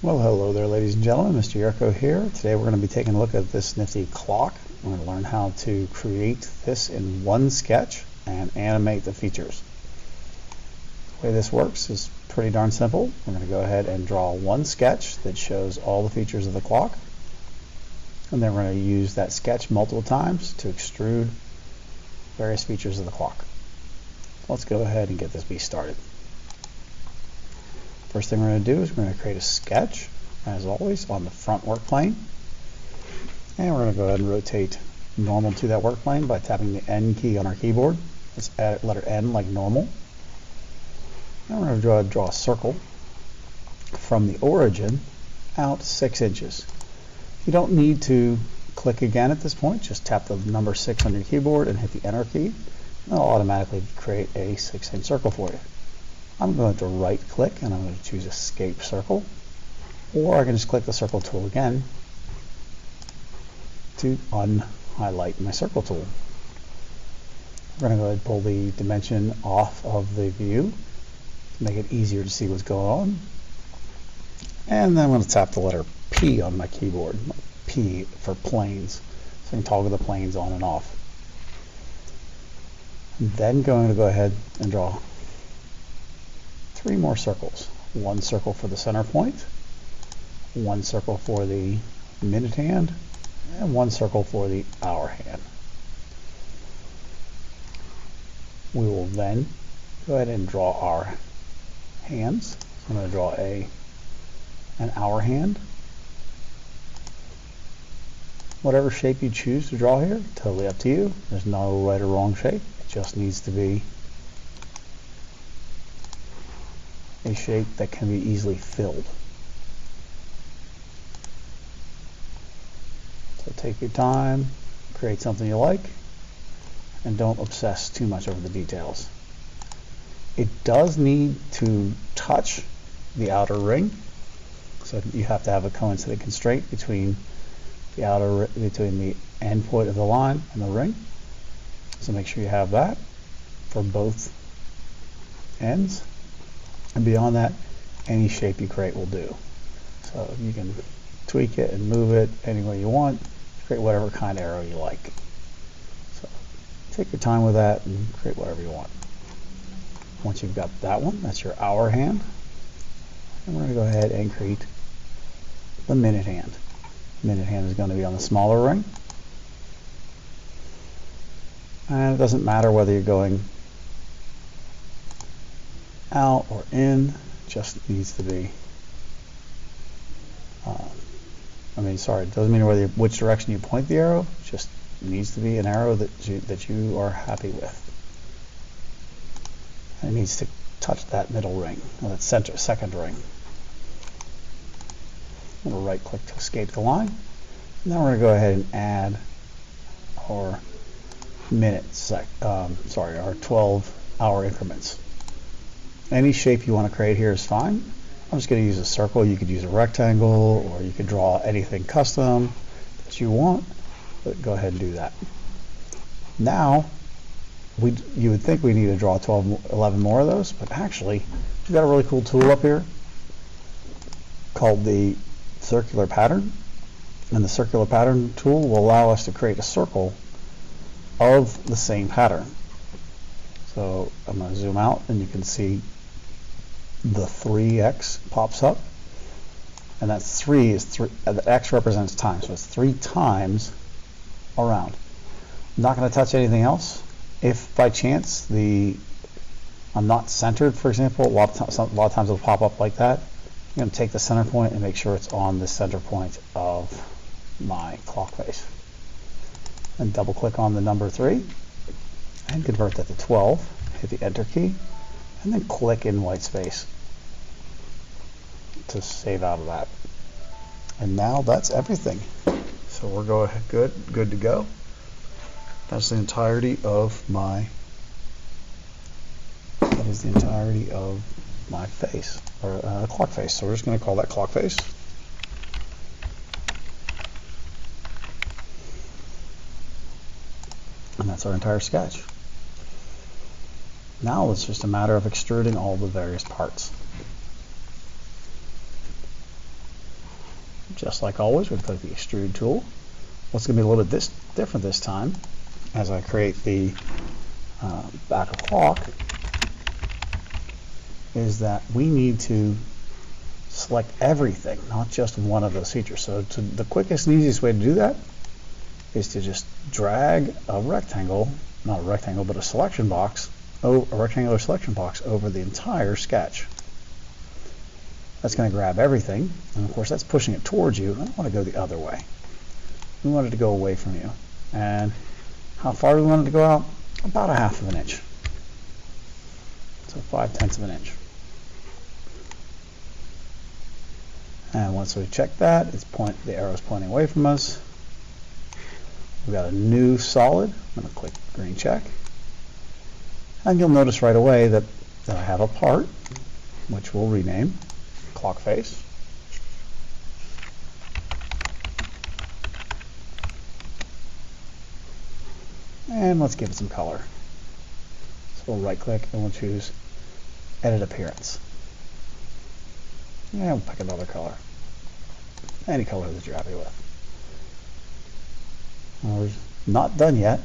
Well, hello there, ladies and gentlemen. Mr. Yerko here. Today we're going to be taking a look at this nifty clock. We're going to learn how to create this in one sketch and animate the features. The way this works is pretty darn simple. We're going to go ahead and draw one sketch that shows all the features of the clock. And then we're going to use that sketch multiple times to extrude various features of the clock. Let's go ahead and get this beast started. First thing we're going to do is we're going to create a sketch, as always, on the front work plane. And we're going to go ahead and rotate normal to that work plane by tapping the N key on our keyboard. Let's add letter N like normal. And we're going to draw a circle from the origin out 6 inches. You don't need to click again at this point. Just tap the number 6 on your keyboard and hit the Enter key. It'll automatically create a 6-inch circle for you. I'm going to right click and I'm going to choose Escape Circle, or I can just click the circle tool again to unhighlight my circle tool. We're going to go ahead and pull the dimension off of the view to make it easier to see what's going on. And then I'm going to tap the letter P on my keyboard, P for planes, so I can toggle the planes on and off. I'm then going to go ahead and draw 3 more circles. 1 circle for the center point, 1 circle for the minute hand, and 1 circle for the hour hand. We will then go ahead and draw our hands. So I'm going to draw an hour hand. Whatever shape you choose to draw here, totally up to you. There's no right or wrong shape. It just needs to be a shape that can be easily filled. So take your time, create something you like, and don't obsess too much over the details. It does need to touch the outer ring, so you have to have a coincident constraint between the end point of the line and the ring. So make sure you have that for both ends. And beyond that, any shape you create will do. So you can tweak it and move it any way you want, create whatever kind of arrow you like. So take your time with that and create whatever you want. Once you've got that one, that's your hour hand. And we're going to go ahead and create the minute hand. Minute hand is going to be on the smaller ring. And it doesn't matter whether you're going out or in, just needs to be it doesn't matter which direction you point the arrow, just needs to be an arrow that you are happy with. And it needs to touch that middle ring, or that second ring. I'm going to right click to escape the line. And then we're going to go ahead and add our our 12-hour increments. Any shape you want to create here is fine. I'm just going to use a circle. You could use a rectangle, or you could draw anything custom that you want, but go ahead and do that. Now, you would think we need to draw 11 more of those, but actually, we've got a really cool tool up here called the circular pattern. And the circular pattern tool will allow us to create a circle of the same pattern. So I'm going to zoom out and you can see the 3x pops up, and that 3 is the x represents time, so it's 3 times around. I'm not going to touch anything else. If by chance I'm not centered, for example, a lot of times it'll pop up like that. I'm going to take the center point and make sure it's on the center point of my clock face, and double click on the number 3 and convert that to 12. Hit the Enter key and then click in white space to save out of that. And now that's everything. So we're good to go. That's the entirety of my face, or clock face. So we're just going to call that clock face. And that's our entire sketch. Now it's just a matter of extruding all the various parts. just like always, we click the extrude tool. What's going to be a little bit different this time, as I create the back of clock, is that we need to select everything, not just one of those features. So the quickest and easiest way to do that is to just drag a rectangle, not a rectangle, but a selection box, a rectangular selection box over the entire sketch. That's going to grab everything, and of course that's pushing it towards you. I don't want to go the other way. We want it to go away from you. And how far do we want it to go out? About 1/2 inch. So 5/10 of an inch. And once we check that, the arrow's pointing away from us. We've got a new solid. I'm going to click green check. And you'll notice right away that I have a part, which we'll rename clock face. And let's give it some color. So we'll right click and we'll choose edit appearance. And we'll pick another color. Any color that you're happy with. Well, we're not done yet,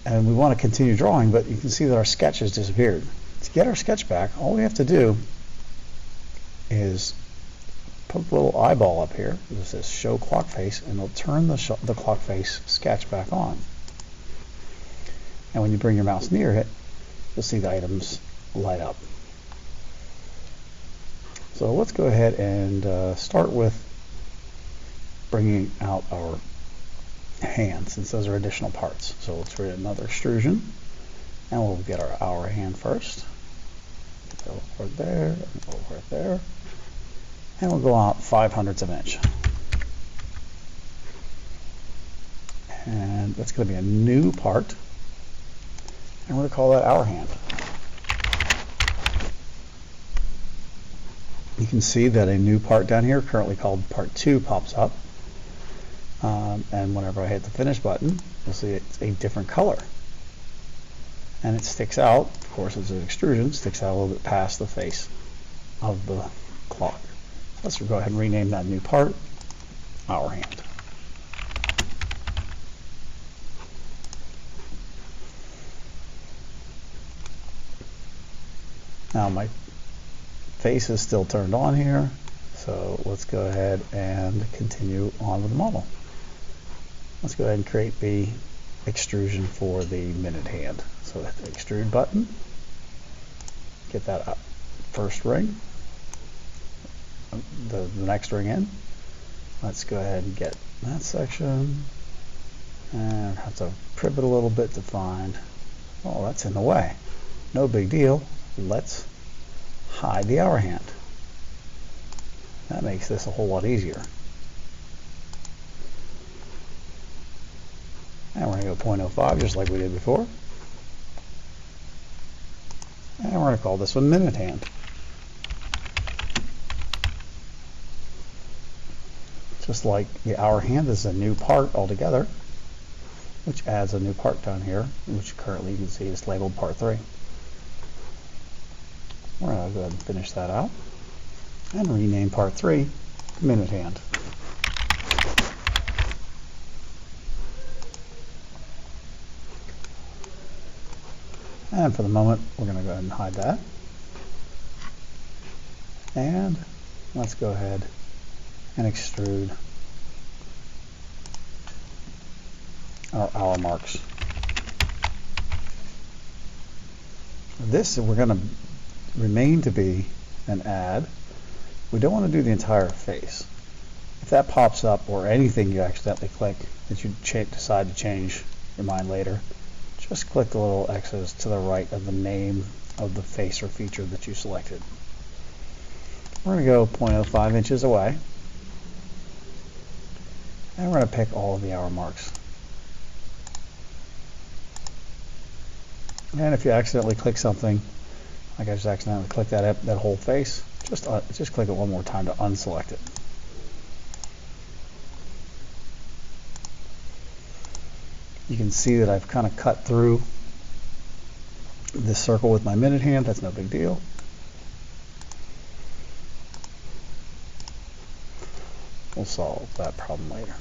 and we want to continue drawing, but you can see that our sketch has disappeared. To get our sketch back, all we have to do is put a little eyeball up here. It says show clock face, and it'll turn the clock face sketch back on. And when you bring your mouse near it, you'll see the items light up. So let's go ahead and start with bringing out our hand, since those are additional parts. So let's create another extrusion, and we'll get our hour hand first. Go over there, and over there, and we'll go out 5/100 of an inch. And that's going to be a new part, and we're going to call that hour hand. You can see that a new part down here, currently called part 2, pops up. And whenever I hit the finish button, you'll see it's a different color. And it sticks out, of course it's an extrusion, sticks out a little bit past the face of the clock. Let's go ahead and rename that new part hour hand. Now my face is still turned on here, so let's go ahead and continue on with the model. Let's go ahead and create the extrusion for the minute hand. So hit the extrude button, get that up. First ring, the next ring in. Let's go ahead and get that section, and have to privet a little bit to find, oh, that's in the way. No big deal. Let's hide the hour hand. That makes this a whole lot easier. And we're going to go 0.05 just like we did before. And we're going to call this one minute hand. Just like the hour hand is a new part altogether, which adds a new part down here, which currently you can see is labeled part 3. We're going to go ahead and finish that out and rename part 3 minute hand. And for the moment, we're going to go ahead and hide that. And let's go ahead and extrude our hour marks. This we're going to remain to be an add. We don't want to do the entire face. If that pops up, or anything you accidentally click that you decide to change your mind later, just click the little X's to the right of the name of the face or feature that you selected. We're going to go 0.05 inches away, and we're going to pick all of the hour marks. And if you accidentally click something, like I just accidentally clicked that whole face, just click it one more time to unselect it. You can see that I've kind of cut through this circle with my minute hand. That's no big deal. We'll solve that problem later.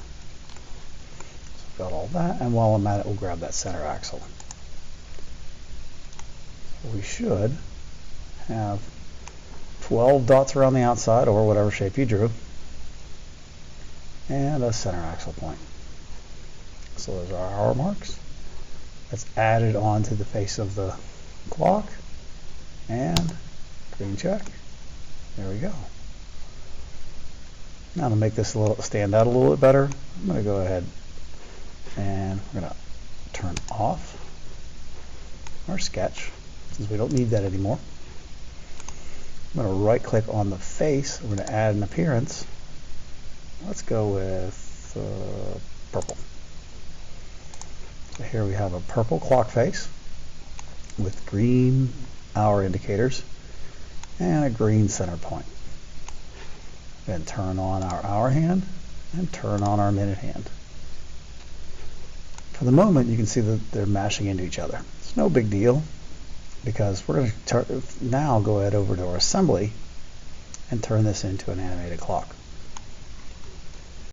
So got all that, and while I'm at it, we'll grab that center axle. We should have 12 dots around the outside, or whatever shape you drew, and a center axle point. So those are our hour marks. That's added onto the face of the clock, and green check. There we go. Now to make this stand out a little bit better, I'm going to go ahead and we're going to turn off our sketch since we don't need that anymore. I'm going to right click on the face. We're going to add an appearance. Let's go with purple. So here we have a purple clock face with green hour indicators and a green center point. Then turn on our hour hand and turn on our minute hand. For the moment, you can see that they're mashing into each other. It's no big deal because we're going to now go ahead over to our assembly and turn this into an animated clock.